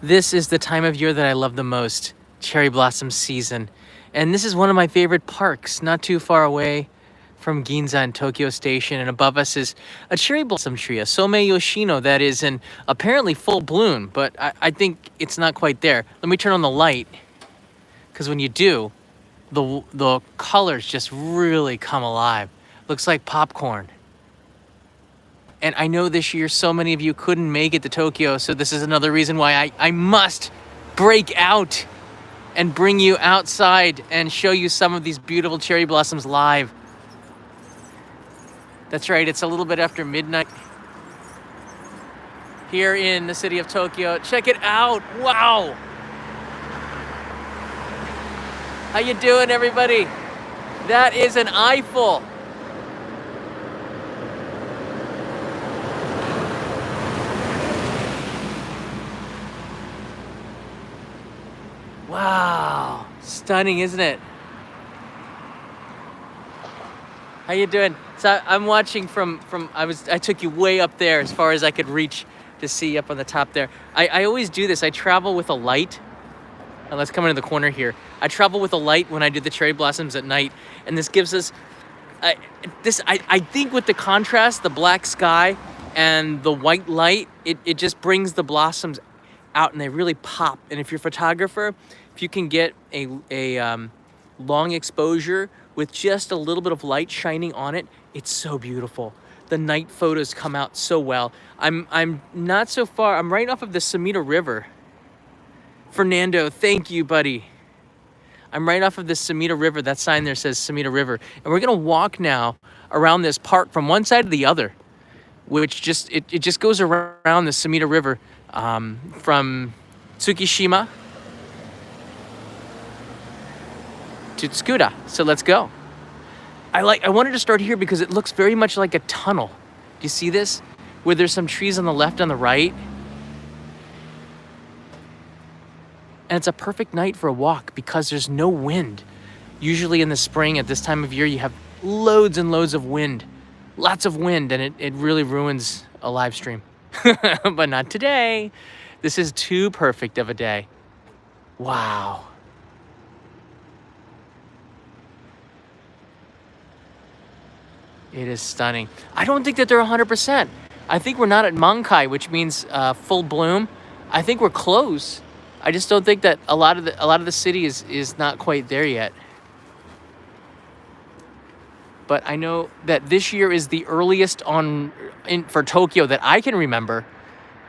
This is the time of year that I love the most, cherry blossom season. And this is one of my favorite parks, not too far away from Ginza and Tokyo Station. And above us is a cherry blossom tree, a Somei Yoshino, that is in apparently full bloom, but I think it's not quite there. Let me turn on the light, because when you do, the colors just really come alive. Looks like popcorn. And I know this year so many of you couldn't make it to Tokyo, so this is another reason why I must break out and bring you outside and show you some of these beautiful cherry blossoms live. That's right, it's a little bit after midnight here in the city of Tokyo. Check it out, wow! How you doing, everybody? That is an Eiffel. Wow, stunning, isn't it? How you doing? So I'm watching from I took you way up there as far as I could reach to see up on the top there. I always do this. I travel with a light. And let's come into the corner here. I travel with a light when I do the cherry blossoms at night, and this gives us I think with the contrast, the black sky and the white light, it just brings the blossoms out and they really pop. And if you're a photographer, if you can get a long exposure with just a little bit of light shining on it, it's so beautiful. The night photos come out so well. I'm not so far. I'm right off of the Sumida River. Fernando, thank you, buddy. I'm right off of the Sumida River. That sign there says Sumida River. And we're gonna walk now around this park from one side to the other, which it just goes around the Sumida River from Tsukishima to Tsukuda. So let's go. I wanted to start here because it looks very much like a tunnel. Do you see this? Where there's some trees on the left and the right. And it's a perfect night for a walk because there's no wind. Usually in the spring at this time of year, you have loads and loads of wind. Lots of wind, and it really ruins a live stream. But not today. This is too perfect of a day. Wow. It is stunning. I don't think that they're 100%. I think we're not at mankai, which means full bloom. I think we're close. I just don't think that a lot of the city is not quite there yet. But I know that this year is the earliest for Tokyo that I can remember.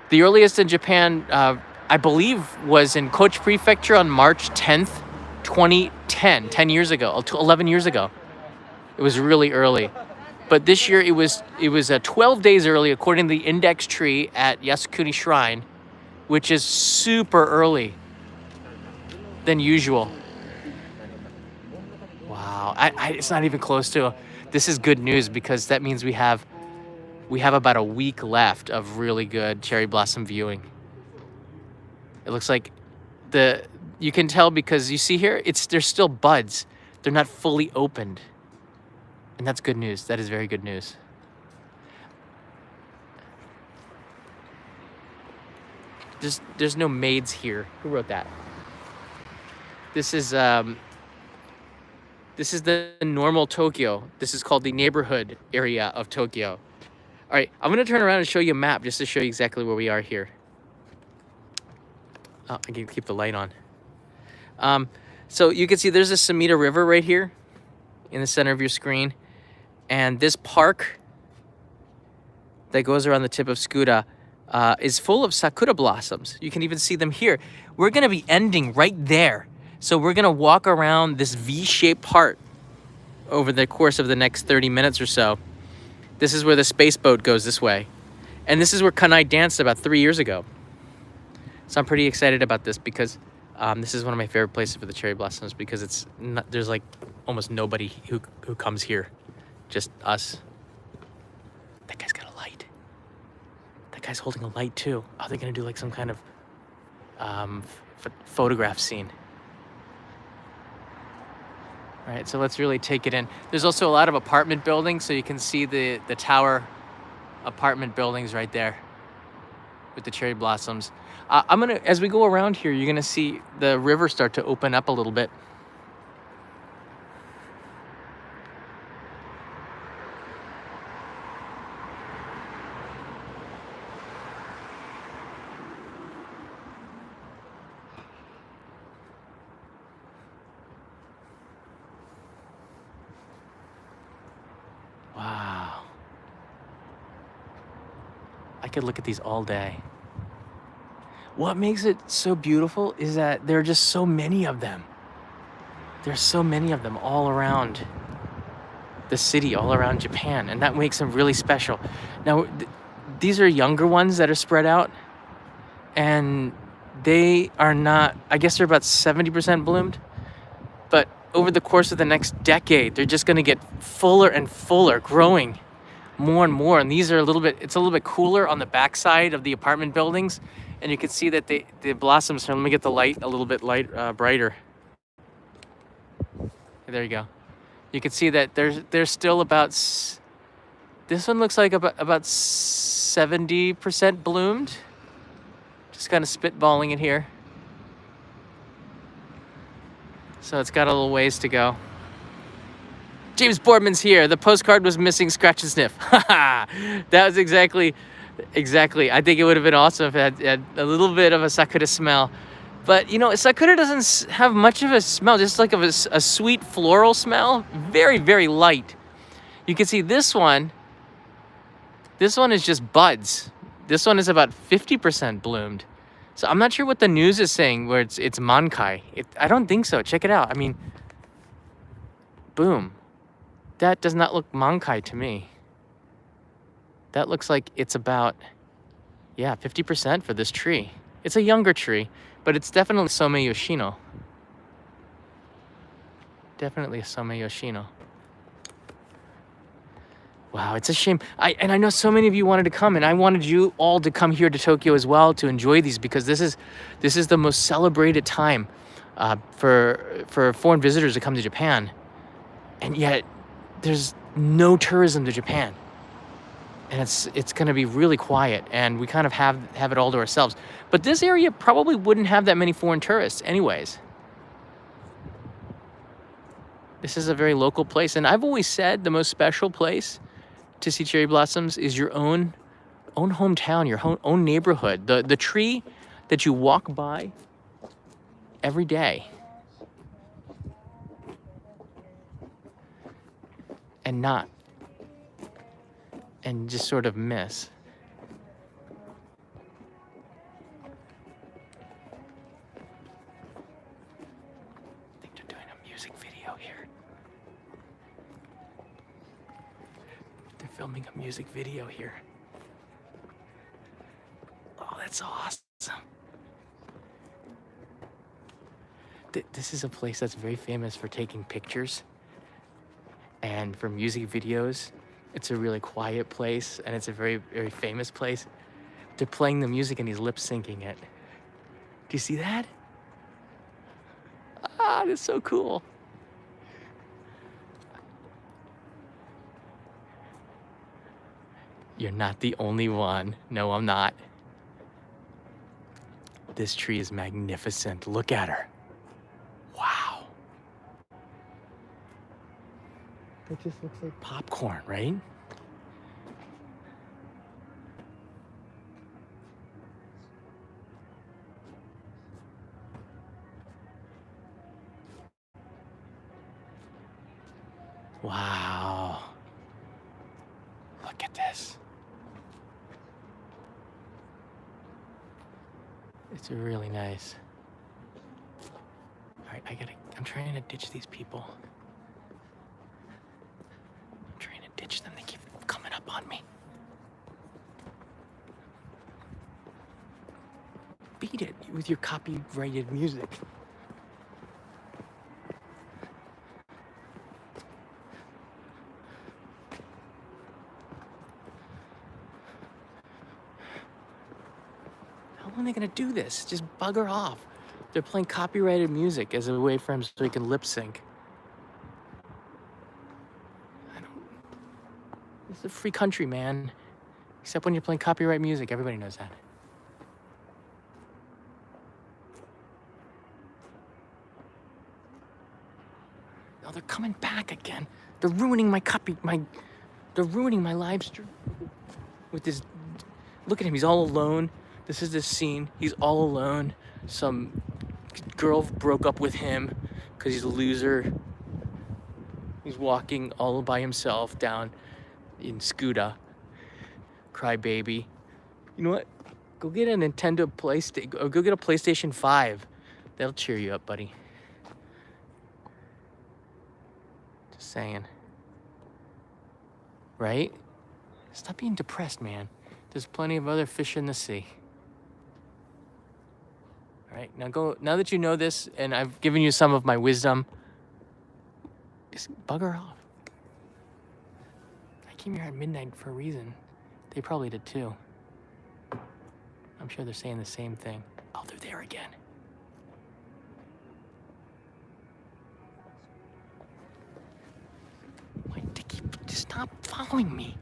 The earliest in Japan, I believe, was in Kochi Prefecture on March 10th, 2010, 10 years ago, 11 years ago. It was really early. But this year it was 12 days early according to the index tree at Yasukuni Shrine, which is super early than usual. Wow, it's not even close to. This is good news because that means we have about a week left of really good cherry blossom viewing. It looks like you can tell because you see here, there's still buds. They're not fully opened. And that's good news. That is very good news. There's no maids here. Who wrote that? This is the normal Tokyo. This is called the neighborhood area of Tokyo. All right, I'm gonna turn around and show you a map just to show you exactly where we are here. Oh, I can keep the light on. So you can see there's a Sumida River right here in the center of your screen. And this park that goes around the tip of Tsukuda is full of Sakura blossoms. You can even see them here. We're gonna be ending right there. So we're gonna walk around this V-shaped part over the course of the next 30 minutes or so. This is where the space boat goes this way. And this is where Kanai danced about 3 years ago. So I'm pretty excited about this because this is one of my favorite places for the cherry blossoms because there's like almost nobody who comes here, just us. That guy's got a light. That guy's holding a light too. Are they gonna do like some kind of photograph scene? All right, so let's really take it in. There's also a lot of apartment buildings, so you can see the tower apartment buildings right there. with the cherry blossoms. As we go around here, you're gonna see the river start to open up a little bit. Wow. I could look at these all day. What makes it so beautiful is that there are just so many of them. There's so many of them all around the city, all around Japan, and that makes them really special. Now, these are younger ones that are spread out, and they are not, I guess they're about 70% bloomed, but over the course of the next decade, they're just gonna get fuller and fuller, growing more and more. And these are it's a little bit cooler on the backside of the apartment buildings, and you can see that the blossoms, let me get the light a little bit brighter. There you go. You can see that there's still about, this one looks like about 70% bloomed. Just kind of spitballing it here. So it's got a little ways to go. James Boardman's here. The postcard was missing scratch and sniff. That was exactly. I think it would have been awesome if it had a little bit of a Sakura smell. But, you know, Sakura doesn't have much of a smell, just like of a sweet floral smell. Very, very light. You can see this one. This one is just buds. This one is about 50% bloomed. So I'm not sure what the news is saying where it's mankai. I don't think so. Check it out. I mean, boom. That does not look mankai to me. That looks like it's about, 50% for this tree. It's a younger tree, but it's definitely Some Yoshino. Definitely a Some Yoshino. Wow, it's a shame. I know so many of you wanted to come, and I wanted you all to come here to Tokyo as well to enjoy these, because this is the most celebrated time for foreign visitors to come to Japan, and yet there's no tourism to Japan, and it's going to be really quiet, and we kind of have it all to ourselves. But this area probably wouldn't have that many foreign tourists, anyways. This is a very local place, and I've always said the most special place to see cherry blossoms is your own hometown, your own neighborhood, the tree that you walk by every day and just sort of miss. I think they're doing a music video here. They're filming a music video here. Oh, that's awesome. This is a place that's very famous for taking pictures and for music videos. It's a really quiet place, and it's a very, very famous place. They're playing the music and he's lip syncing it. Do you see that? Ah, that's so cool. You're not the only one. No, I'm not. This tree is magnificent. Look at her. Wow. It just looks like popcorn, right? Wow. Look at this. It's really nice. All right, I'm trying to ditch these people. I'm trying to ditch them. They keep coming up on me. Beat it with your copyrighted music. How long are they gonna do this? Just bugger off. They're playing copyrighted music as a way for him so he can lip sync. It's a free country, man. Except when you're playing copyright music, everybody knows that. Oh, they're coming back again. They're ruining my copy. They're ruining my live stream with this. Look at him. He's all alone. This is the scene. He's all alone. Some girl broke up with him because he's a loser. He's walking all by himself down in Scooter. Crybaby. You know what? Go get a Nintendo PlayStation, or go get a PlayStation 5. That'll cheer you up, buddy. Just saying. Right? Stop being depressed, man. There's plenty of other fish in the sea. All right, now that you know this, and I've given you some of my wisdom, just bugger off. I came here at midnight for a reason. They probably did too. I'm sure they're saying the same thing. Oh, they're there again. Why, Dickie, just stop following me.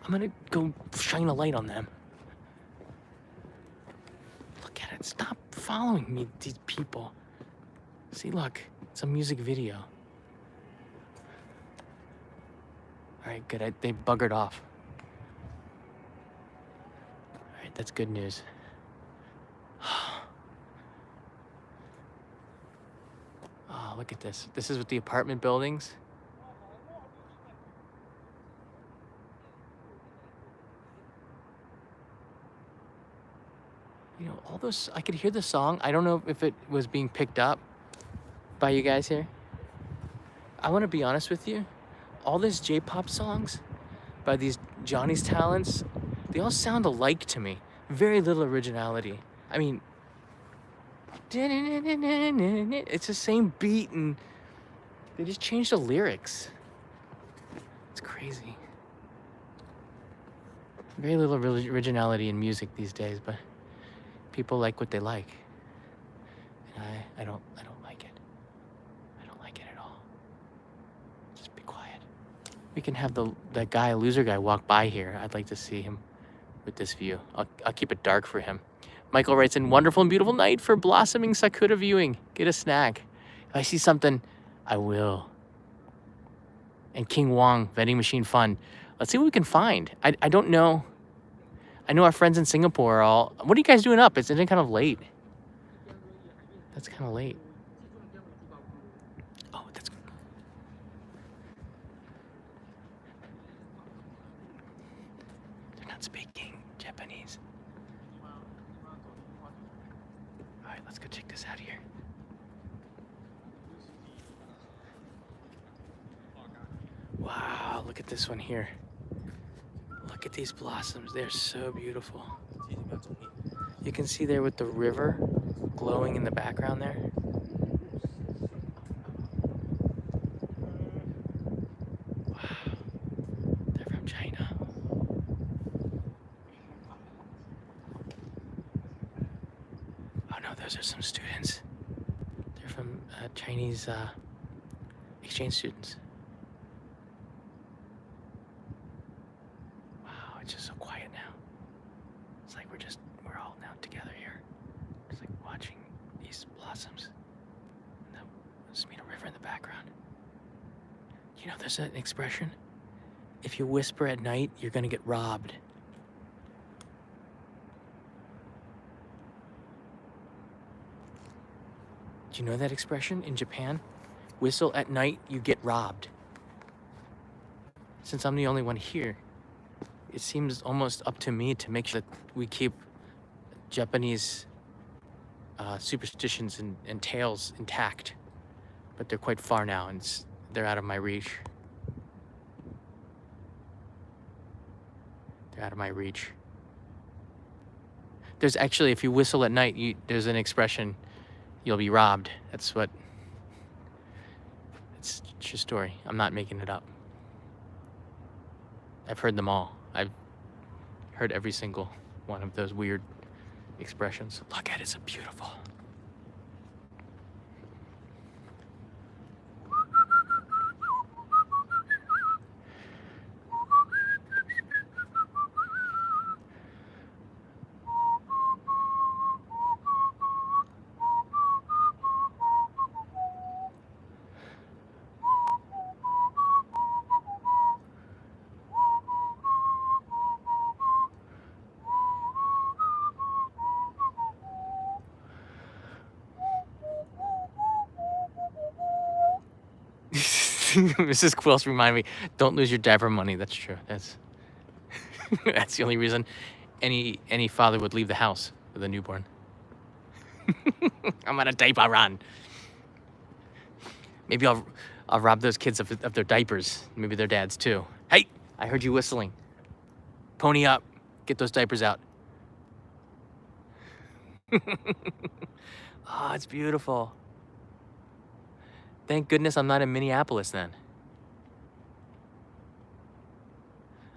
I'm gonna go shine a light on them. Look at it, stop following me, these people. See, look, it's a music video. All right, good, they buggered off. All right, that's good news. Oh, look at this. This is with the apartment buildings. You know, all those, I could hear the song. I don't know if it was being picked up by you guys here. I want to be honest with you. All these J-pop songs by these Johnny's Talents, they all sound alike to me. Very little originality. I mean, it's the same beat and they just changed the lyrics. It's crazy. Very little originality in music these days, but people like what they like. And I don't like it. I don't like it at all. Just be quiet. We can have that guy, loser guy, walk by here. I'd like to see him with this view. I'll keep it dark for him. Michael writes in, wonderful and beautiful night for blossoming Sakura viewing. Get a snack. If I see something, I will. And King Wong, vending machine fun. Let's see what we can find. I don't know. I know our friends in Singapore are all... What are you guys doing up? Isn't it kind of late? That's kind of late. Oh, that's... They're not speaking Japanese. All right, let's go check this out here. Wow, look at this one here. Look at these blossoms. They're so beautiful. You can see there with the river glowing in the background there. Wow. They're from China. Oh no, those are some students. They're from Chinese exchange students. It's just so quiet now. It's like we're all now together here. It's like watching these blossoms. And then just meet a river in the background. You know, there's an expression. If you whisper at night, you're gonna get robbed. Do you know that expression in Japan? Whistle at night, you get robbed. Since I'm the only one here, it seems almost up to me to make sure that we keep Japanese superstitions and tales intact. But they're quite far now, and they're out of my reach. They're out of my reach. There's actually, if you whistle at night, there's an expression, you'll be robbed. It's a true story. I'm not making it up. I've heard them all. I've heard every single one of those weird expressions. Look at it, it's beautiful. Mrs. Quills remind me, don't lose your diaper money. That's true. That's that's the only reason any father would leave the house with a newborn. I'm on a diaper run. Maybe I'll rob those kids of their diapers. Maybe their dads too. Hey, I heard you whistling. Pony up. Get those diapers out. Oh, it's beautiful. Thank goodness I'm not in Minneapolis then.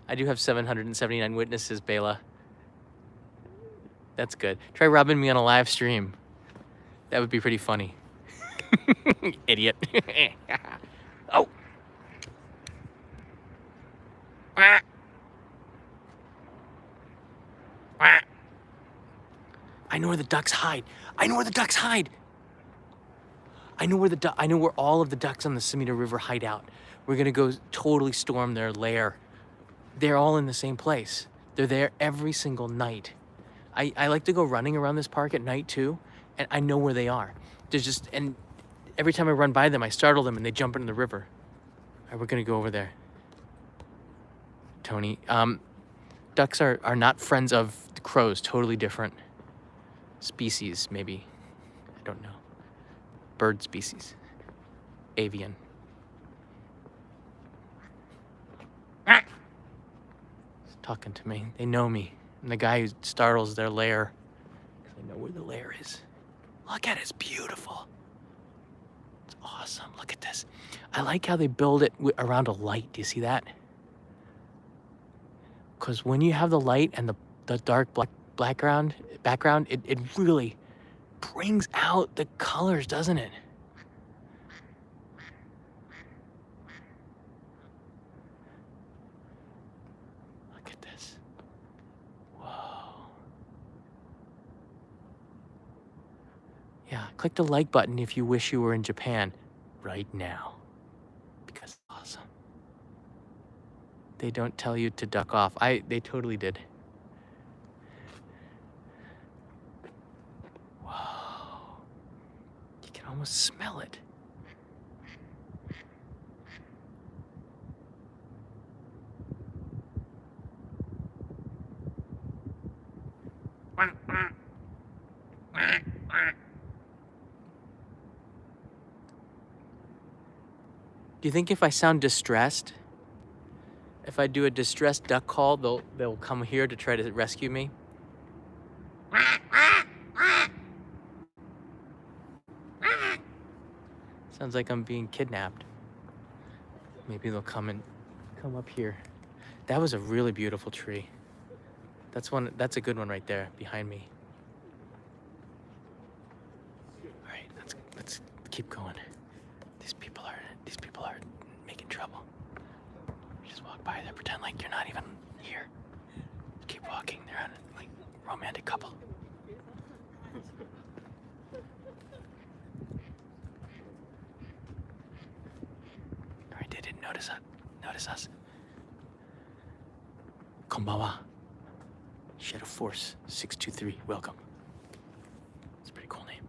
I do have 779 witnesses, Bela. That's good. Try robbing me on a live stream. That would be pretty funny. Idiot. Oh. I know where the ducks hide. I know where the ducks hide. I know where all of the ducks on the Sumida River hide out. We're gonna go totally storm their lair. They're all in the same place. They're there every single night. I like to go running around this park at night too, and I know where they are. And every time I run by them, I startle them and they jump into the river. All right, we're gonna go over there. Tony, ducks are not friends of the crows, totally different species, maybe. I don't know. Bird species. Avian. It's talking to me. They know me. I'm the guy who startles their lair. I know where the lair is. Look at it. It's beautiful. It's awesome. Look at this. I like how they build it around a light. Do you see that? Because when you have the light and the dark background, it really brings out the colors, doesn't it? Look at this. Whoa. Yeah, click the like button if you wish you were in Japan right now. Because it's awesome. They don't tell you to duck off. They totally did. Whoa. You can almost smell it. Do you think if I sound distressed, if I do a distressed duck call, they'll come here to try to rescue me? Sounds like I'm being kidnapped. Maybe they'll come up here. That was a really beautiful tree. That's a good one right there behind me. All right, let's keep going. These people are making trouble. Just walk by there, pretend like you're not even here. Keep walking. They're on like romantic couple. All right, they didn't notice us. Konbawa. Shadow Force 623. Welcome. It's a pretty cool name.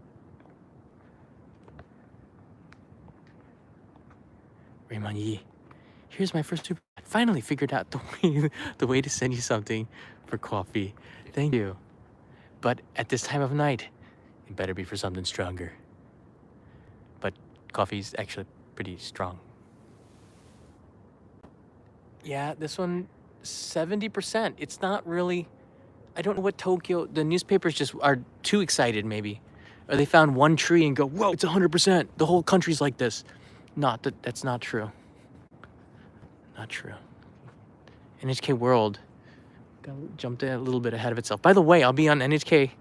Raymond Yi. Here's my first super. I finally figured out the way to send you something for coffee. Thank you. But at this time of night, it better be for something stronger. But coffee's actually pretty strong. Yeah, this one, 70%. It's not really, I don't know what Tokyo, the newspapers just are too excited maybe. Or they found one tree and go, whoa, it's 100%. The whole country's like this. That's not true. Not true. NHK World jumped a little bit ahead of itself. By the way, I'll be on NHK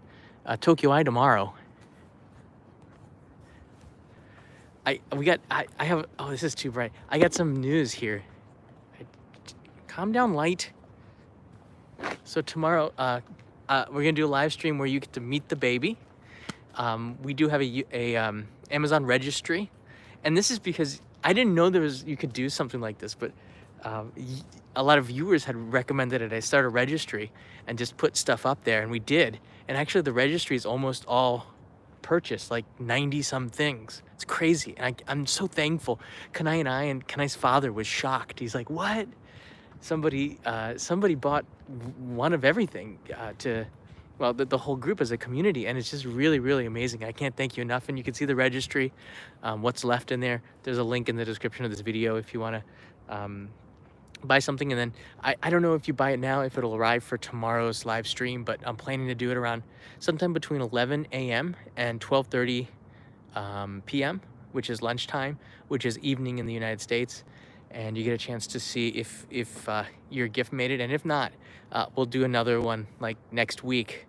Tokyo Eye tomorrow. This is too bright. I got some news here. Calm down, light. So tomorrow, we're gonna do a live stream where you get to meet the baby. We do have a Amazon registry, and this is because I didn't know you could do something like this, but a lot of viewers had recommended it. I start a registry and just put stuff up there, and we did. And actually, the registry is almost all purchased like 90 some things. It's crazy. And I'm so thankful. Kanai and Kanai's father was shocked. He's like, what? Somebody bought one of everything well, the whole group as a community, and it's just really, really amazing. I can't thank you enough. And you can see the registry, what's left in there. There's a link in the description of this video if you want to buy something. And then I don't know if you buy it now, if it'll arrive for tomorrow's live stream, but I'm planning to do it around sometime between 11 a.m. and 12:30 p.m., which is lunchtime, which is evening in the United States. And you get a chance to see if your gift made it. And if not, we'll do another one like next week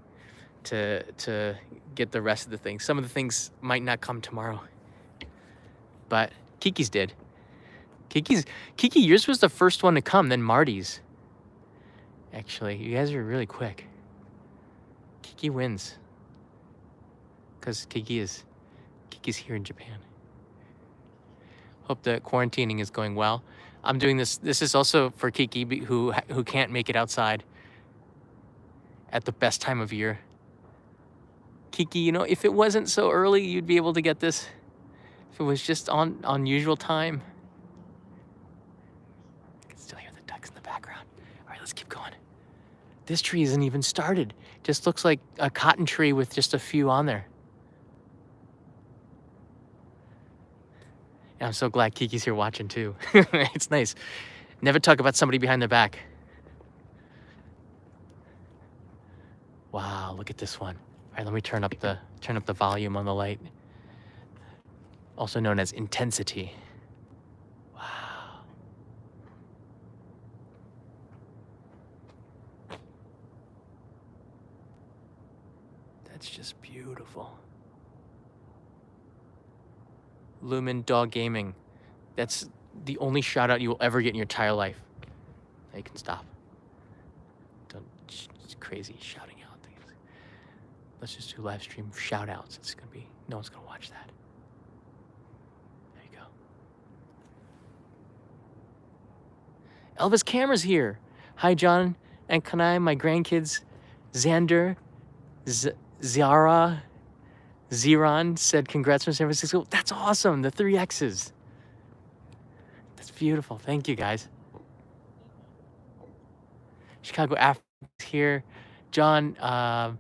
to get the rest of the things. Some of the things might not come tomorrow, but Kiki's did. Kiki, yours was the first one to come, then Marty's. Actually, you guys are really quick. Kiki wins. Because Kiki's here in Japan. Hope the quarantining is going well. I'm doing this. This is also for Kiki, who can't make it outside at the best time of year. Kiki, you know, if it wasn't so early, you'd be able to get this. If it was just on usual time. I can still hear the ducks in the background. All right, let's keep going. This tree isn't even started. Just looks like a cotton tree with just a few on there. I'm so glad Kiki's here watching too. It's nice. Never talk about somebody behind their back. Wow, look at this one. All right, let me turn up the volume on the light. Also known as intensity. Wow. That's just beautiful. Lumen Dog Gaming. That's the only shout out you will ever get in your entire life. Now you can stop. It's crazy shouting out things. Let's just do live stream shout outs. It's gonna be, no one's gonna watch that. There you go. Elvis Camera's here. Hi, John and Kanai, my grandkids, Xander, Ziara, Ziron said, congrats from San Francisco. That's awesome. The 3 X's. That's beautiful. Thank you, guys. Chicago Africa here. John,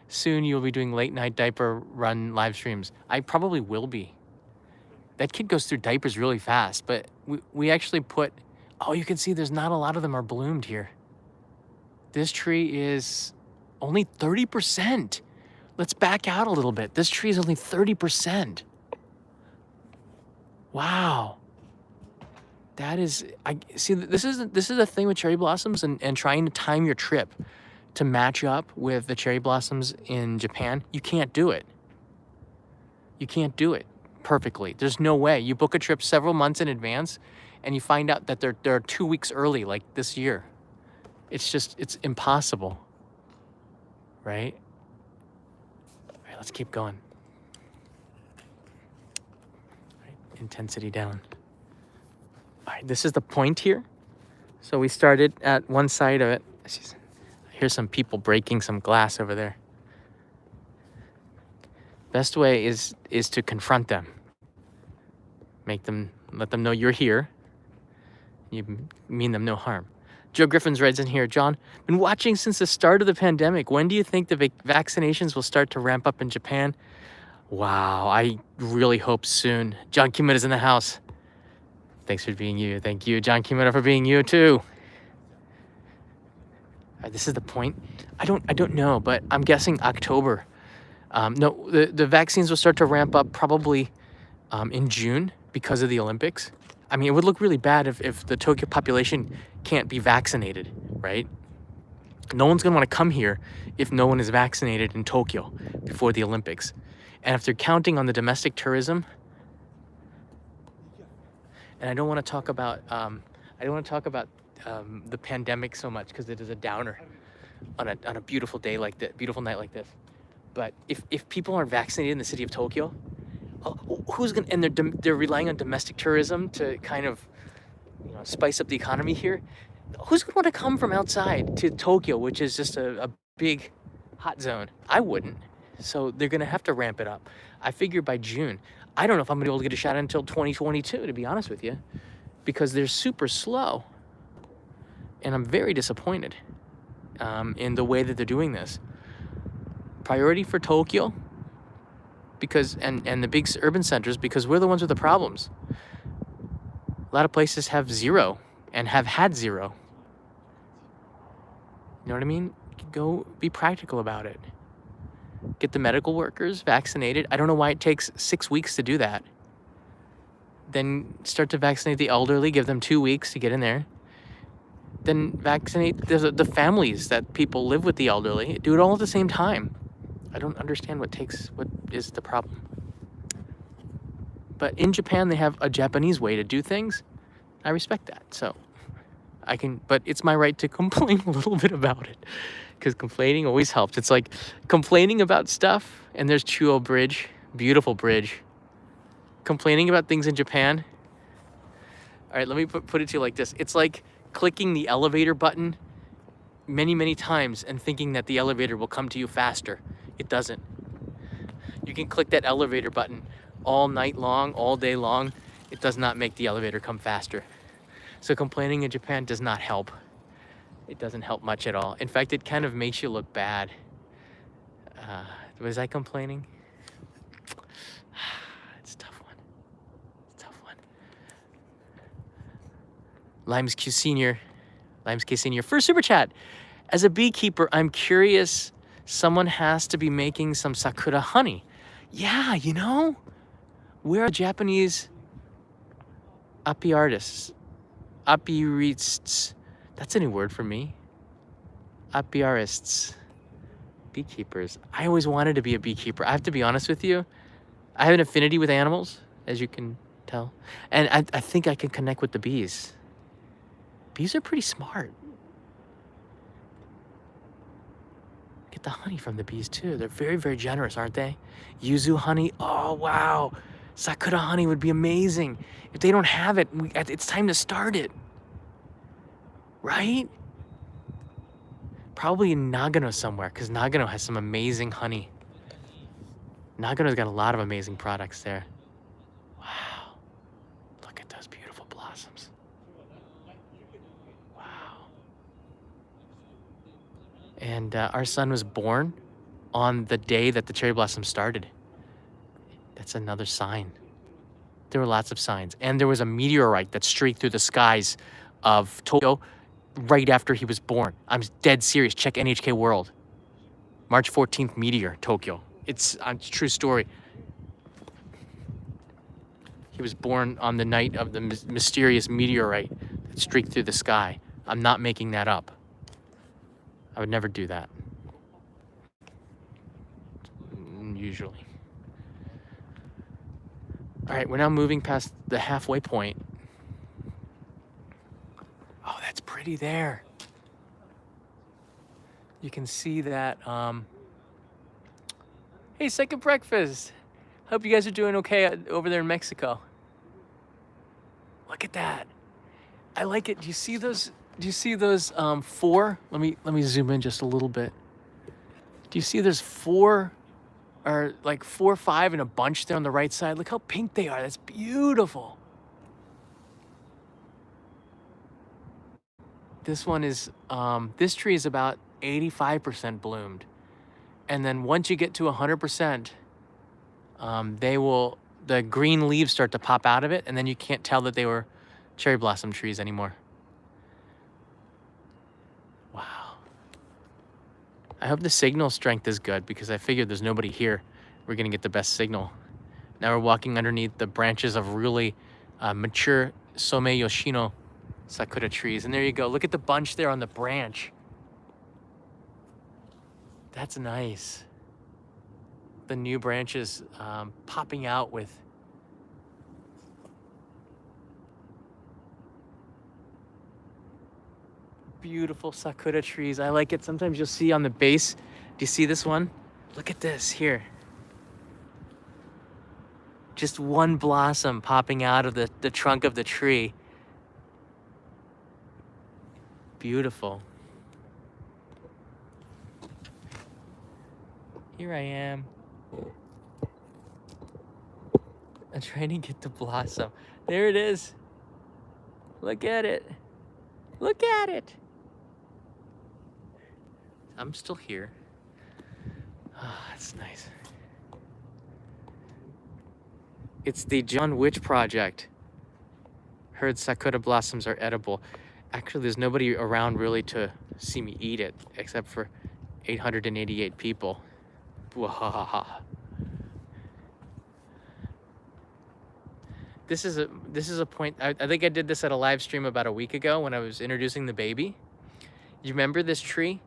soon you'll be doing late night diaper run live streams. I probably will be. That kid goes through diapers really fast, but we actually put, oh, you can see there's not a lot of them are bloomed here. This tree is only 30%. Let's back out a little bit. This tree is only 30%. Wow. That is, I see, this is the thing with cherry blossoms and trying to time your trip to match up with the cherry blossoms in Japan. You can't do it. You can't do it perfectly. There's no way. You book a trip several months in advance and you find out that they're 2 weeks early, like this year. It's impossible, right? Let's keep going. All right, intensity down. All right, this is the point here. So we started at one side of it. I hear some people breaking some glass over there. Best way is to confront them. Let them know you're here. You mean them no harm. Joe Griffin's writes in here, John, been watching since the start of the pandemic. When do you think the vaccinations will start to ramp up in Japan? Wow, I really hope soon. John Kimura's in the house. Thanks for being you. Thank you, John Kimura, for being you too. This is the point. I don't know, but I'm guessing October. No, the vaccines will start to ramp up probably in June because of the Olympics. I mean, it would look really bad if the Tokyo population can't be vaccinated, right? No one's going to want to come here if no one is vaccinated in Tokyo before the Olympics. And if they're counting on the domestic tourism, and I don't want to talk about the pandemic so much because it is a downer on a beautiful day like this, beautiful night like this. But if people aren't vaccinated in the city of Tokyo, who's gonna? And they're relying on domestic tourism to kind of, spice up the economy here. Who's gonna want to come from outside to Tokyo, which is just a big hot zone? I wouldn't. So they're going to have to ramp it up. I figure by June. I don't know if I'm going to be able to get a shot until 2022, to be honest with you, because they're super slow. And I'm very disappointed in the way that they're doing this. Priority for Tokyo, because and the big urban centers, because we're the ones with the problems. A lot of places have zero and have had zero. You know what I mean? Go be practical about it. Get the medical workers vaccinated. I don't know why it takes 6 weeks to do that. Then start to vaccinate the elderly, give them 2 weeks to get in there. Then vaccinate the families that people live with the elderly. Do it all at the same time. I don't understand what is the problem. But in Japan, they have a Japanese way to do things. I respect that. So but it's my right to complain a little bit about it, because complaining always helps. It's like complaining about stuff, and there's Chuo Bridge, beautiful bridge. Complaining about things in Japan. All right, let me put it to you like this. It's like clicking the elevator button many, many times and thinking that the elevator will come to you faster. It doesn't. You can click that elevator button all night long, all day long. It does not make the elevator come faster. So complaining in Japan does not help. It doesn't help much at all. In fact, it kind of makes you look bad. Was I complaining? It's a tough one. It's a tough one. Limes Q Senior. First super chat. As a beekeeper, I'm curious. Someone has to be making some Sakura honey. Yeah, you know? Where are Japanese apiarists? Apiarists. That's a new word for me. Apiarists. Beekeepers. I always wanted to be a beekeeper. I have to be honest with you. I have an affinity with animals, as you can tell. And I think I can connect with the bees. Bees are pretty smart. Get the honey from the bees too. They're very, very generous, aren't they? Yuzu honey. Oh, wow. Sakura honey would be amazing. If they don't have it, it's time to start it. Right? Probably in Nagano somewhere, because Nagano has some amazing honey. Nagano's got a lot of amazing products there. Wow. Look at those beautiful blossoms. Wow. And our son was born on the day that the cherry blossom started. That's another sign. There were lots of signs. And there was a meteorite that streaked through the skies of Tokyo right after he was born. I'm dead serious. Check NHK World. March 14th meteor, Tokyo. It's a true story. He was born on the night of the mysterious meteorite that streaked through the sky. I'm not making that up. I would never do that. Usually. All right, we're now moving past the halfway point. Oh, that's pretty there. You can see that. Hey, second breakfast. Hope you guys are doing okay over there in Mexico. Look at that. I like it. Do you see those? Do you see those four? Let me zoom in just a little bit. Do you see there's four, or like 4 or 5 in a bunch there on the right side? Look how pink they are. That's beautiful. This one is, this tree is about 85% bloomed. And then once you get to 100%, the green leaves start to pop out of it, and then you can't tell that they were cherry blossom trees anymore. Wow. I hope the signal strength is good, because I figured there's nobody here. We're gonna get the best signal. Now we're walking underneath the branches of really mature Some Yoshino Sakura trees. And there you go. Look at the bunch there on the branch. That's nice. The new branches popping out with beautiful Sakura trees. I like it. Sometimes you'll see on the base. Do you see this one? Look at this here. Just one blossom popping out of the trunk of the tree. Beautiful. Here I am. I'm trying to get the blossom. There it is. Look at it. Look at it. I'm still here. Ah, that's nice. It's the John Witch Project. Heard Sakura blossoms are edible. Actually, there's nobody around really to see me eat it, except for 888 people. Wahaha. This is a point. I think I did this at a live stream about a week ago when I was introducing the baby. You remember this tree?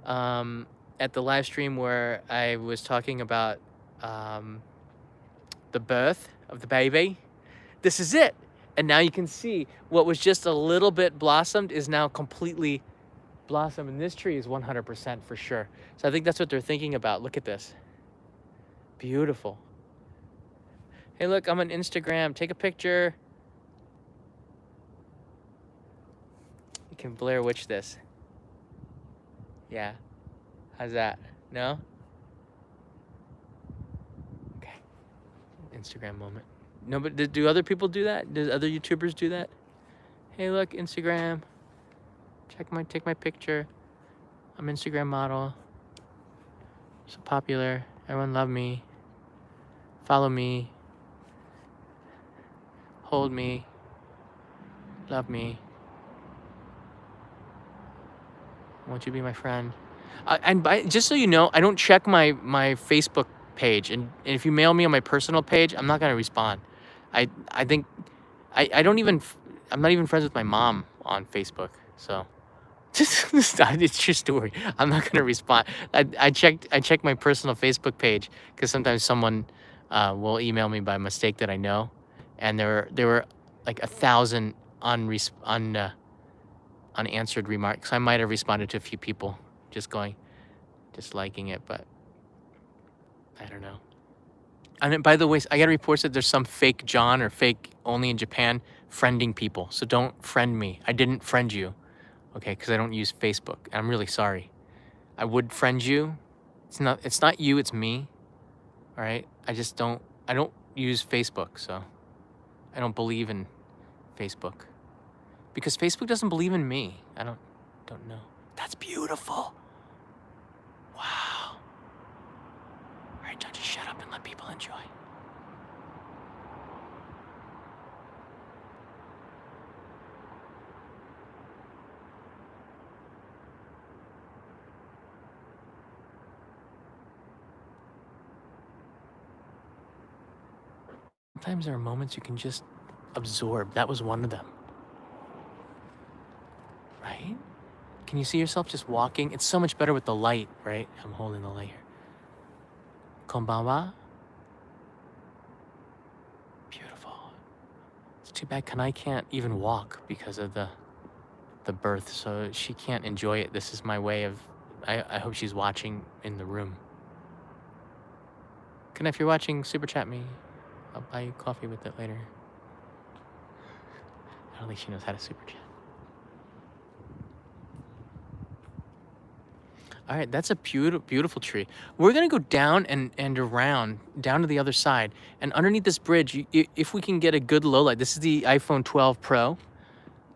At the live stream where I was talking about the birth of the baby. This is it. And now you can see what was just a little bit blossomed is now completely blossomed. And this tree is 100% for sure. So I think that's what they're thinking about. Look at this. Beautiful. Hey, look, I'm on Instagram. Take a picture. You can Blair Witch this. Yeah. How's that? No? Okay. Instagram moment. No, but do other people do that? Do other YouTubers do that? Hey, look, Instagram. Take my picture. I'm Instagram model. So popular. Everyone love me. Follow me. Hold me. Love me. Won't you be my friend? Just so you know, I don't check my Facebook page, and if you mail me on my personal page, I'm not gonna respond. I think I don't even I'm not even friends with my mom on Facebook, so it's true story. I'm not gonna respond. I checked my personal Facebook page because sometimes someone will email me by mistake that I know, and there were like 1,000 unanswered remarks. I might have responded to a few people, just liking it, but I don't know. And then, by the way, I got reports that there's some fake John or fake only in Japan friending people. So don't friend me. I didn't friend you, okay? Because I don't use Facebook. I'm really sorry. I would friend you. It's not you. It's me. All right. I don't use Facebook, so I don't believe in Facebook because Facebook doesn't believe in me. I don't know. That's beautiful. Wow. All right, John, just shut up and let people enjoy. Sometimes there are moments you can just absorb. That was one of them. Right? Can you see yourself just walking? It's so much better with the light, right? I'm holding the light here. Konbanwa. Beautiful. It's too bad Kanai can't even walk because of the birth, so she can't enjoy it. This is my way of I hope she's watching in the room. Kanai, if you're watching, super chat me. I'll buy you coffee with it later. I don't think she knows how to super chat. All right, that's a beautiful tree. We're gonna go down and around, down to the other side. And underneath this bridge, if we can get a good low light, this is the iPhone 12 Pro.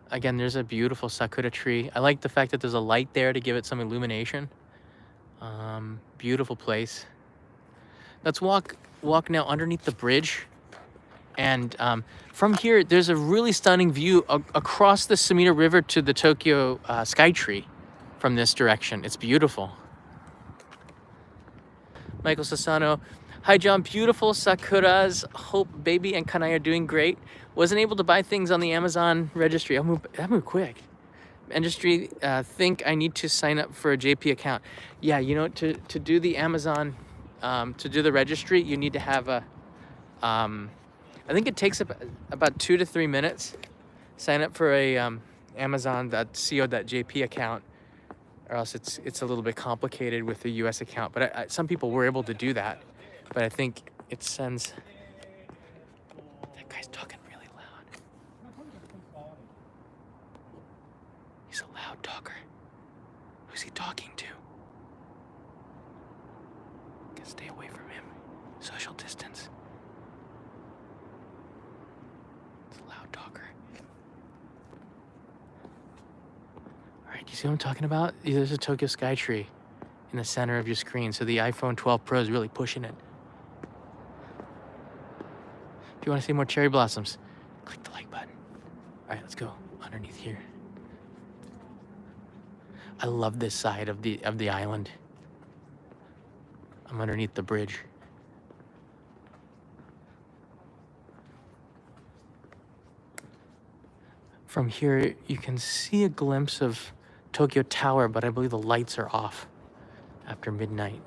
Again, there's a beautiful Sakura tree. I like the fact that there's a light there to give it some illumination. Beautiful place. Let's walk now underneath the bridge. And from here, there's a really stunning view across the Sumida River to the Tokyo Sky Tree from this direction. It's beautiful. Michael Sassano. Hi, John. Beautiful sakuras. Hope baby and Kanai are doing great. Wasn't able to buy things on the Amazon registry. I moved quick. Industry, think I need to sign up for a JP account. Yeah, you know, to do the Amazon, to do the registry, you need to have a, I think it takes about 2 to 3 minutes. Sign up for a Amazon.co.jp account, or else it's a little bit complicated with the US account. But some people were able to do that. But I think it sends... That guy's talking really loud. He's a loud talker. Who's he talking to? Social distance. It's a loud talker. All right, you see what I'm talking about? There's a Tokyo Sky Tree in the center of your screen, so the iPhone 12 Pro is really pushing it. If you want to see more cherry blossoms, click the like button. All right, let's go underneath here. I love this side of the island. I'm underneath the bridge. From here, you can see a glimpse of Tokyo Tower, but I believe the lights are off after midnight.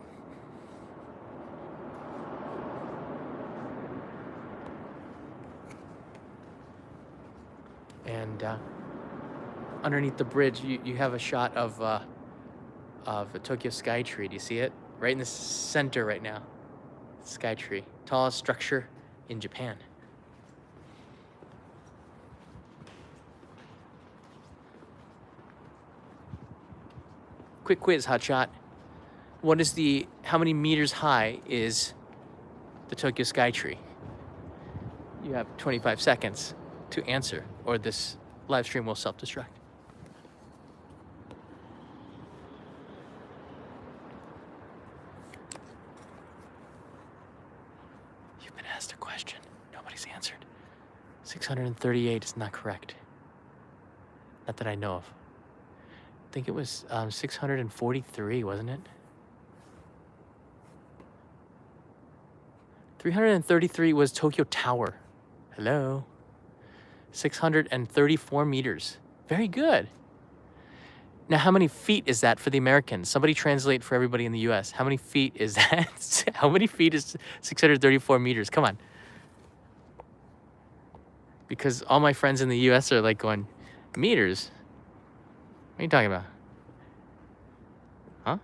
And underneath the bridge, you have a shot of a Tokyo Sky Tree. Do you see it? Right in the center right now. Sky Tree. Tallest structure in Japan. Quick quiz, hotshot. How many meters high is the Tokyo Sky Tree? You have 25 seconds to answer, or this live stream will self-destruct. You've been asked a question. Nobody's answered. 638 is not correct. Not that I know of. I think it was 643, wasn't it? 333 was Tokyo Tower. Hello. 634 meters. Very good. Now, how many feet is that for the Americans? Somebody translate for everybody in the US. How many feet is that? How many feet is 634 meters? Come on. Because all my friends in the US are like going, meters? What are you talking about? Huh? All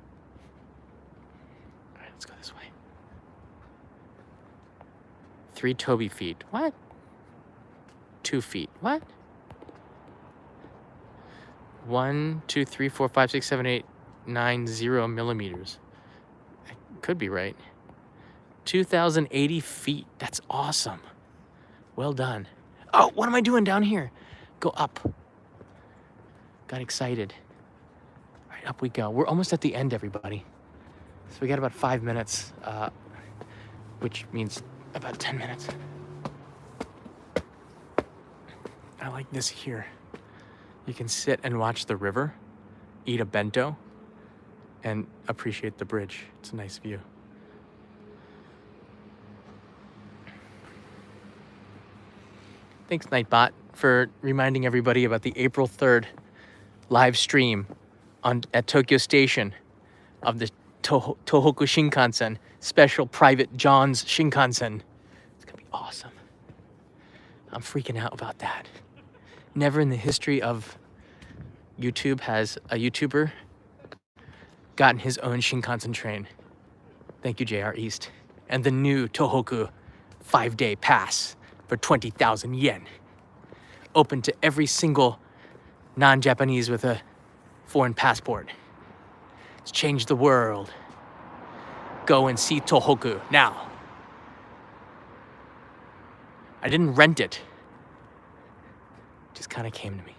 right, let's go this way. 3 Toby feet. What? 2 feet. What? 1, 2, 3, 4, 5, 6, 7, 8, 9, 0 millimeters. I could be right. 2,080 feet. That's awesome. Well done. Oh, what am I doing down here? Go up. Got excited. All right, up we go. We're almost at the end, everybody. So we got about 5 minutes, which means about 10 minutes. I like this here. You can sit and watch the river, eat a bento, and appreciate the bridge. It's a nice view. Thanks, Nightbot, for reminding everybody about the April 3rd live stream at Tokyo Station of the Tohoku Shinkansen, special private John's Shinkansen. It's gonna be awesome. I'm freaking out about that. Never in the history of YouTube has a YouTuber gotten his own Shinkansen train. Thank you, JR East. And the new Tohoku 5-day pass for 20,000 yen. Open to every single non-Japanese with a foreign passport. It's changed the world. Go and see Tohoku now. I didn't rent it. Just kind of came to me.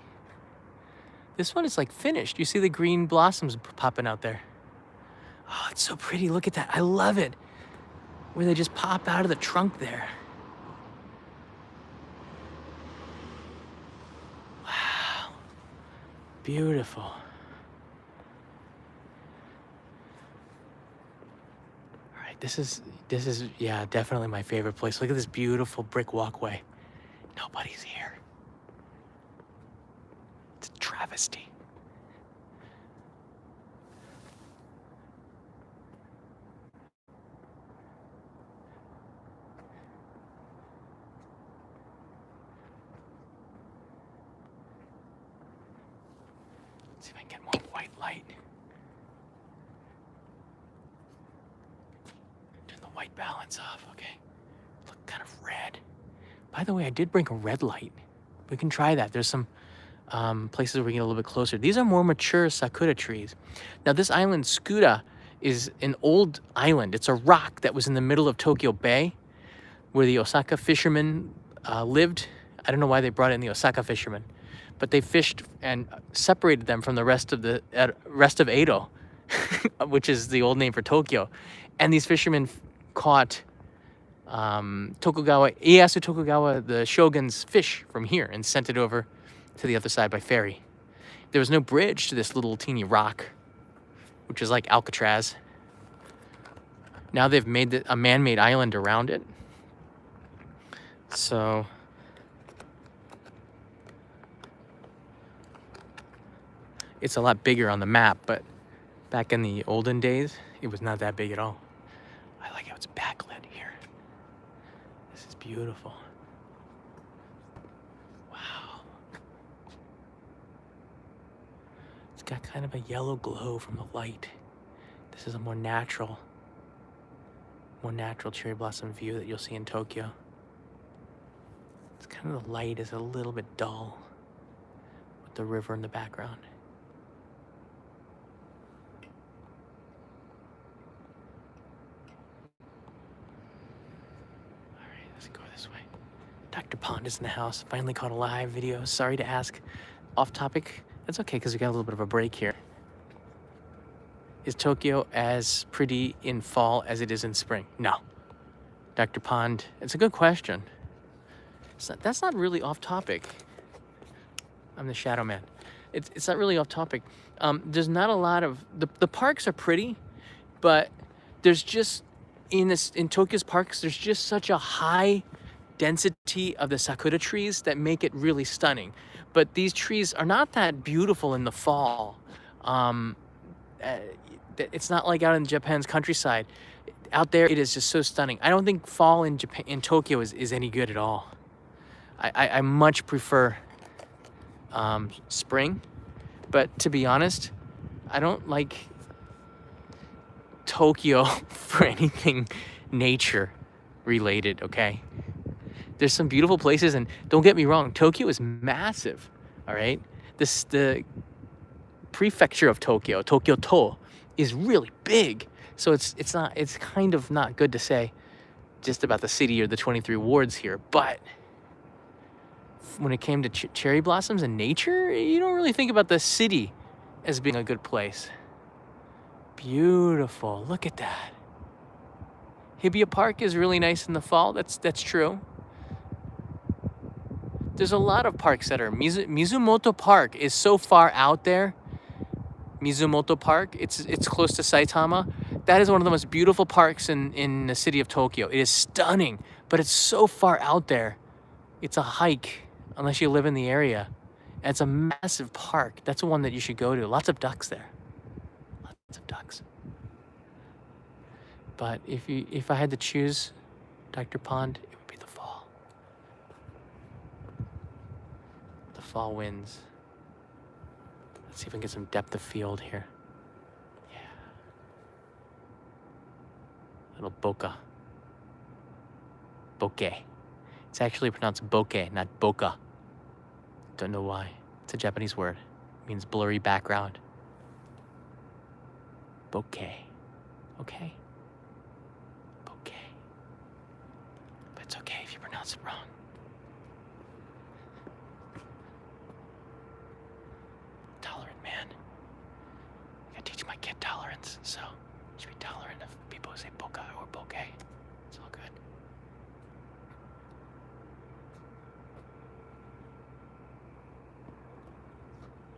This one is like finished. You see the green blossoms popping out there. Oh, it's so pretty. Look at that. I love it. Where they just pop out of the trunk there. Wow. Beautiful. All right, this is yeah, definitely my favorite place. Look at this beautiful brick walkway. Nobody's here. It's a travesty. Let's see if I can get more white light. Turn the white balance off, okay. Look kind of red. By the way, I did bring a red light. We can try that. There's some places where we get a little bit closer. These are more mature Sakura trees. Now this island, Sakura, is an old island. It's a rock that was in the middle of Tokyo Bay where the Osaka fishermen lived. I don't know why they brought in the Osaka fishermen, but they fished and separated them from the rest of Edo, which is the old name for Tokyo. And these fishermen caught Ieyasu Tokugawa, the shogun's fish from here, and sent it over to the other side by ferry. There was no bridge to this little teeny rock, which is like Alcatraz. Now they've made a man-made island around it. So it's a lot bigger on the map, but back in the olden days, it was not that big at all. I like how it's backlit here. This is beautiful. Wow. It's got kind of a yellow glow from the light. This is a more natural cherry blossom view that you'll see in Tokyo. It's kind of, the light is a little bit dull with the river in the background. All right, let's go this way. Dr. Pond is in the house. Finally caught a live video. Sorry to ask. Off topic. That's okay because we got a little bit of a break here. Is Tokyo as pretty in fall as it is in spring? No. Dr. Pond, it's a good question. That's not really off topic. I'm the shadow man. It's not really off topic. There's not a lot of, the parks are pretty, but there's just, in Tokyo's parks, there's just such a high density of the Sakura trees that make it really stunning. But these trees are not that beautiful in the fall. It's not like out in Japan's countryside. Out there, it is just so stunning. I don't think fall in Tokyo is any good at all. I much prefer spring, but to be honest, I don't like Tokyo for anything nature related, okay? There's some beautiful places, and don't get me wrong, Tokyo is massive, all right? The prefecture of Tokyo, Tokyo-to, is really big. So it's kind of not good to say just about the city or the 23 wards here, but when it came to cherry blossoms and nature, you don't really think about the city as being a good place. Beautiful, look at that. Hibiya Park is really nice in the fall, that's true. There's a lot of parks that are, Mizumoto Park is so far out there. Mizumoto Park, it's close to Saitama. That is one of the most beautiful parks in the city of Tokyo. It is stunning, but it's so far out there. It's a hike, unless you live in the area. And it's a massive park. That's the one that you should go to. Lots of ducks there. Lots of ducks. But if I had to choose, Dr. Pond, it would be the fall. The fall winds. Let's see if we can get some depth of field here. Yeah. Little bokeh. Bokeh. It's actually pronounced bokeh, not boka. Don't know why. It's a Japanese word. It means blurry background. Bokeh. Okay? Bokeh. But it's okay if you pronounce it wrong. Tolerant man. I gotta teach my kid tolerance, so you should be tolerant of people who say boka or bokeh. It's all good.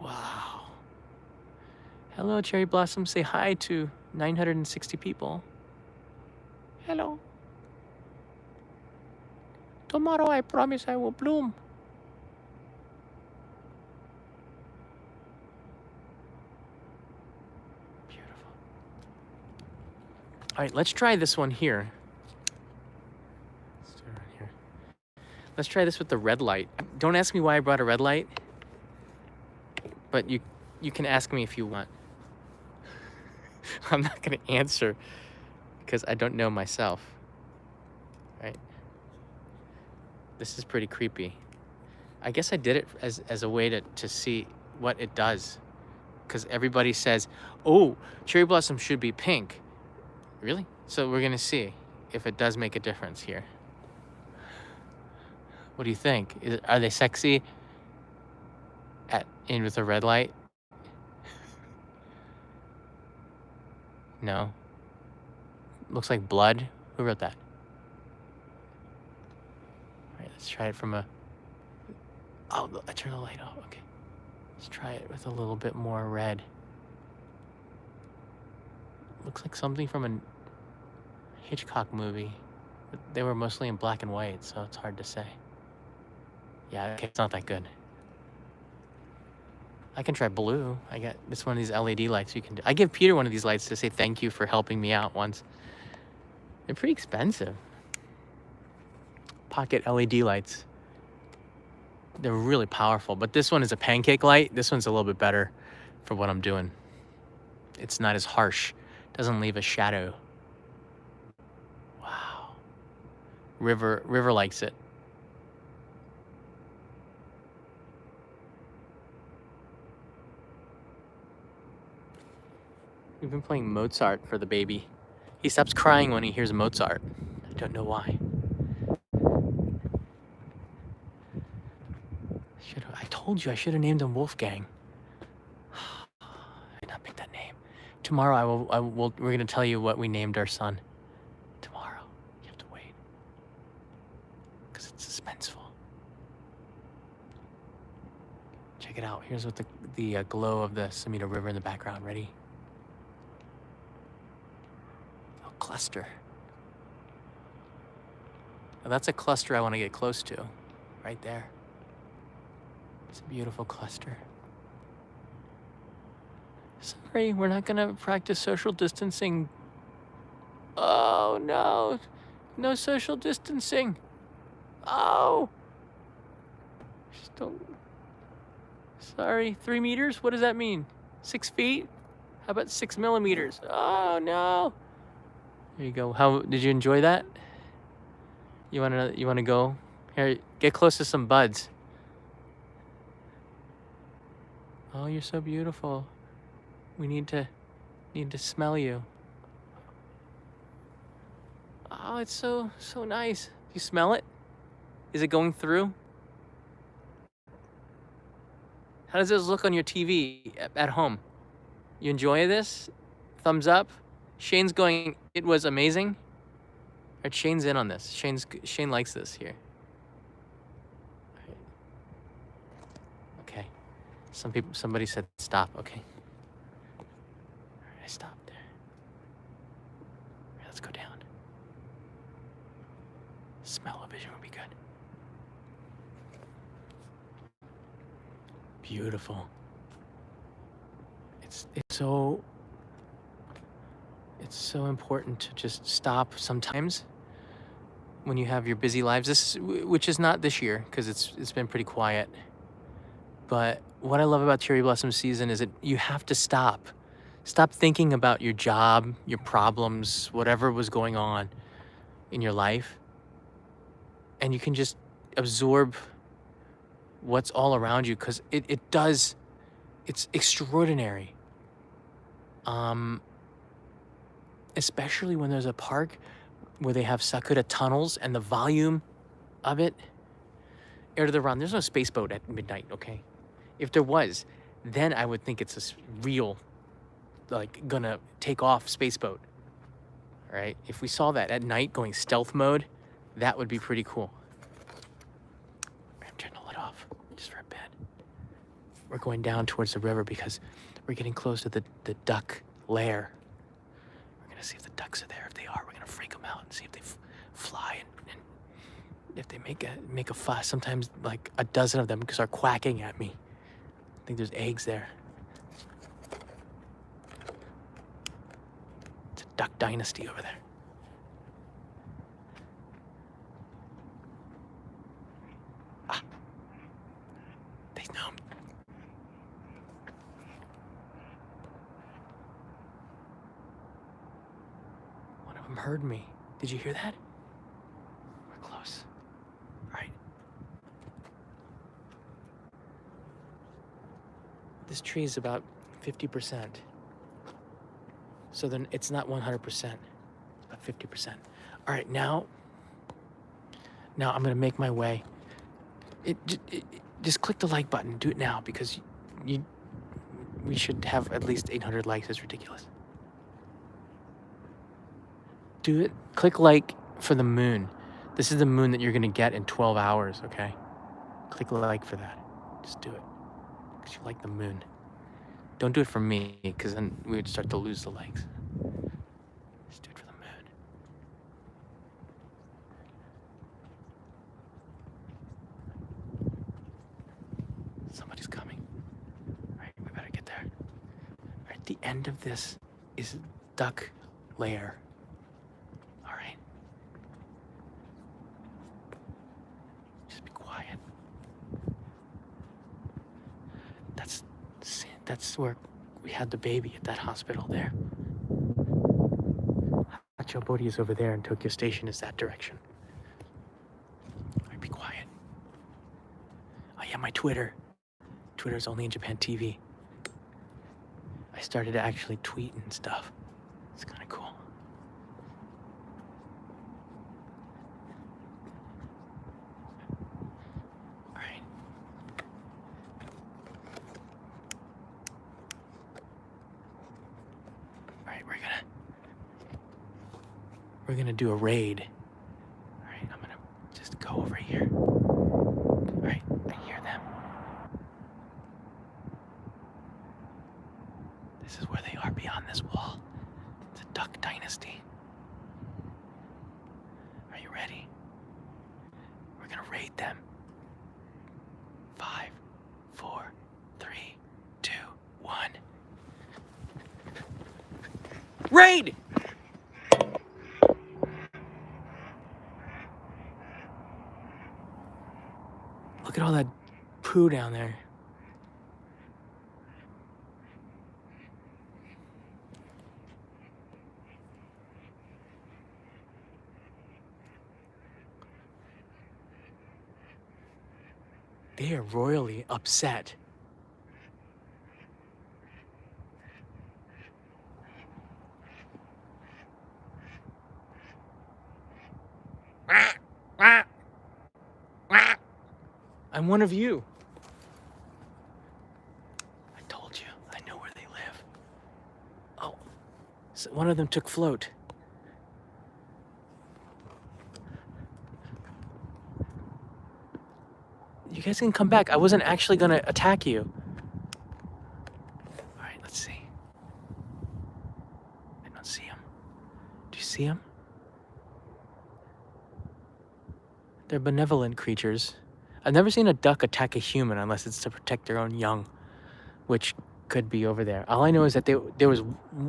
Wow. Hello, cherry blossom. Say hi to 960 people. Hello. Tomorrow I promise I will bloom. Beautiful. All right, let's try this one here. Let's try this with the red light. Don't ask me why I brought a red light, but you can ask me if you want. I'm not going to answer because I don't know myself. Right? This is pretty creepy. I guess I did it as a way to see what it does because everybody says, oh, cherry blossom should be pink. Really? So we're gonna see if it does make a difference here. What do you think? Are they sexy in with a red light? No. Looks like blood. Who wrote that? All right, let's try it from a... Oh, I turned the light off. Okay. Let's try it with a little bit more red. Looks like something from a Hitchcock movie. But they were mostly in black and white, so it's hard to say. Yeah, okay, it's not that good. I can try blue. It's one of these LED lights you can do. I give Peter one of these lights to say thank you for helping me out once. They're pretty expensive. Pocket LED lights. They're really powerful, but this one is a pancake light. This one's a little bit better for what I'm doing. It's not as harsh. Doesn't leave a shadow. Wow. River likes it. We've been playing Mozart for the baby. He stops crying when he hears Mozart. I don't know why. I told you I should have named him Wolfgang. I did not pick that name. Tomorrow we're gonna tell you what we named our son. Tomorrow. You have to wait. Because it's suspenseful. Check it out. Here's what the glow of the Sumida River in the background. Ready? Oh, cluster. Now that's a cluster I want to get close to. Right there. It's a beautiful cluster. Sorry, we're not gonna practice social distancing. Oh no, no social distancing. Oh, just don't. Sorry, 3 meters? What does that mean? 6 feet? How about 6 millimeters? Oh no. There you go. How did you enjoy that? You wanna go? Here, get close to some buds. Oh, you're so beautiful. We need to smell you. Oh, it's so nice. You smell it? Is it going through? How does this look on your TV at home? You enjoy this? Thumbs up. Shane's going, it was amazing. All right, Shane's in on this. Shane likes this here. Okay. Somebody said stop. Okay. All right, I stopped there. All right, let's go down. Smell-o-vision would be good. Beautiful. It's so important to just stop sometimes when you have your busy lives. Which is not this year because it's been pretty quiet. But what I love about cherry blossom season is that you have to stop. Stop thinking about your job, your problems, whatever was going on in your life. And you can just absorb what's all around you because it's extraordinary. Especially when there's a park where they have Sakura tunnels and the volume of it. Air to the Run, there's no space boat at midnight, okay? If there was, then I would think it's a real, gonna take off space boat, all right? If we saw that at night going stealth mode, that would be pretty cool. I'm turning the light off just for a bit. We're going down towards the river because we're getting close to the duck lair. We're gonna see if the ducks are there. If they are, we're gonna freak them out and see if they fly and if they make a fuss. Sometimes like a dozen of them start quacking at me. I think there's eggs there. It's a duck dynasty over there. Ah. They know. One of them heard me. Did you hear that? We're close. All right. This tree is about 50%. So then it's not 100%, but 50%. All right, now I'm gonna make my way. Just click the like button. Do it now because we should have at least 800 likes. It's ridiculous. Do it. Click like for the moon. This is the moon that you're gonna get in 12 hours, okay? Click like for that. Just do it. Because you like the moon. Don't do it for me, because then we would start to lose the likes. Just do it for the moon. Somebody's coming. All right, we better get there. All right, the end of this is duck lair. All right. Just be quiet. That's where we had the baby, at that hospital there. Hachobori is over there and Tokyo Station is that direction. All right, be quiet. Oh yeah, my Twitter. Twitter's only in Japan TV. I started to actually tweet and stuff. It's kind of cool. All right. All right, we're gonna do a raid. All right, I'm gonna just go over here. All right, I hear them. This is where they are beyond this wall. It's a duck dynasty. Are you ready? We're gonna raid them. 5, 4, 3, 2, 1. Raid! Look at all that poo down there. They are royally upset. I'm one of you. I told you, I know where they live. Oh, so one of them took float. You guys can come back. I wasn't actually gonna attack you. All right, let's see. I don't see him. Do you see him? They're benevolent creatures. I've never seen a duck attack a human unless it's to protect their own young, which could be over there. All I know is that there was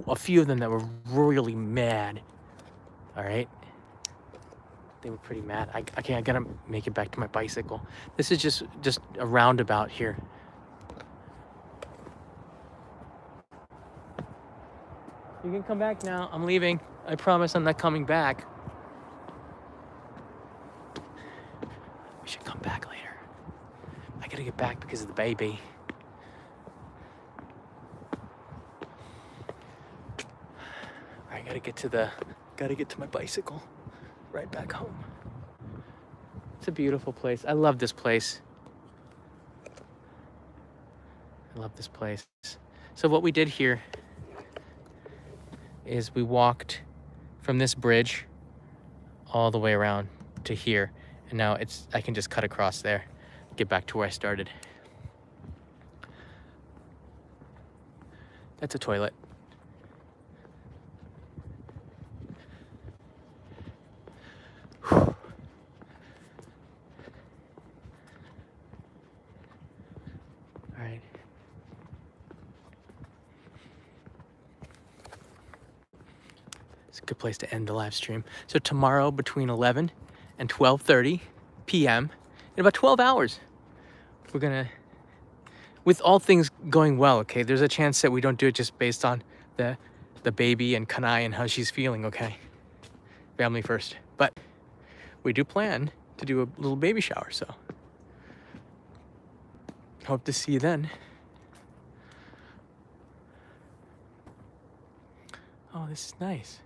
a few of them that were really mad. All right? They were pretty mad. I gotta make it back to my bicycle. This is just a roundabout here. You can come back now. I'm leaving. I promise I'm not coming back. We should come back later. I gotta get back because of the baby. I gotta get to my bicycle. Right back home. It's a beautiful place. I love this place. So what we did here is we walked from this bridge all the way around to here. And now I can just cut across there, get back to where I started. That's a toilet. Good place to end the live stream. So tomorrow between 11 and 12:30 p.m. in about 12 hours, we're gonna, with all things going well, okay, there's a chance that we don't do it just based on the baby and Kanai and how she's feeling, okay? Family first. But we do plan to do a little baby shower, so hope to see you then. Oh, this is nice.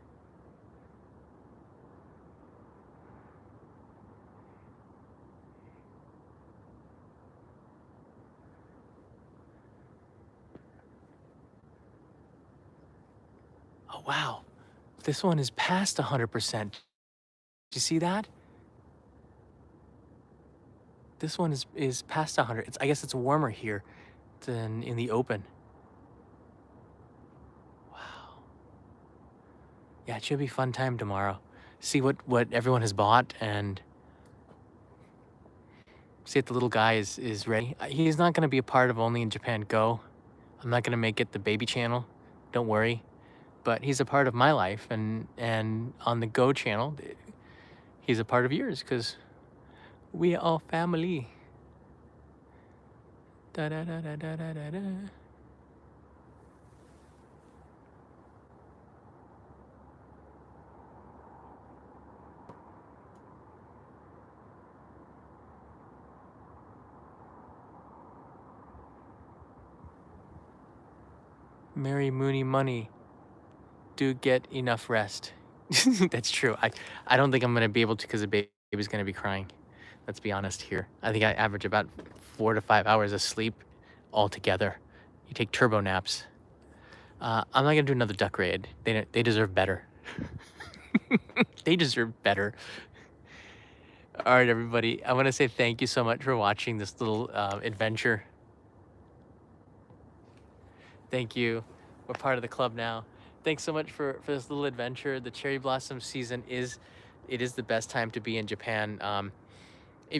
Oh, wow. This one is past 100%. Do you see that? This one is past 100. I guess it's warmer here than in the open. Wow. Yeah, it should be a fun time tomorrow. See what everyone has bought and see if the little guy is ready. He's not going to be a part of Only in Japan Go. I'm not going to make it the baby channel. Don't worry. But he's a part of my life, and on the Go channel, he's a part of yours because we are all family. Da da da da da da da da. Mary Mooney Money. Do get enough rest. That's true. I don't think I'm gonna be able to because the baby's gonna be crying. Let's be honest here. I think I average about 4 to 5 hours of sleep altogether. You take turbo naps. I'm not gonna do another duck raid. They deserve better. They deserve better. All right, everybody. I want to say thank you so much for watching this little adventure. Thank you. We're part of the club now. Thanks so much for this little adventure. The cherry blossom season is the best time to be in Japan.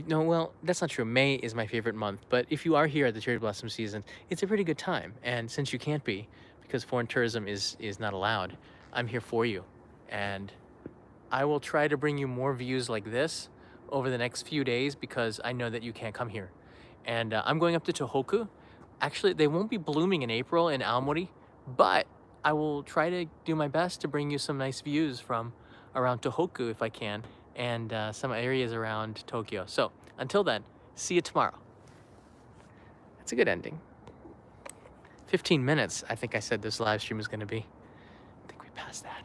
Well, that's not true. May is my favorite month, but if you are here at the cherry blossom season, it's a pretty good time. And since you can't be, because foreign tourism is not allowed, I'm here for you. And I will try to bring you more views like this over the next few days because I know that you can't come here. And I'm going up to Tohoku. Actually, they won't be blooming in April in Aomori, but I will try to do my best to bring you some nice views from around Tohoku if I can, and some areas around Tokyo. So until then, see you tomorrow. That's a good ending. 15 minutes, I think I said this live stream is going to be. I think we passed that.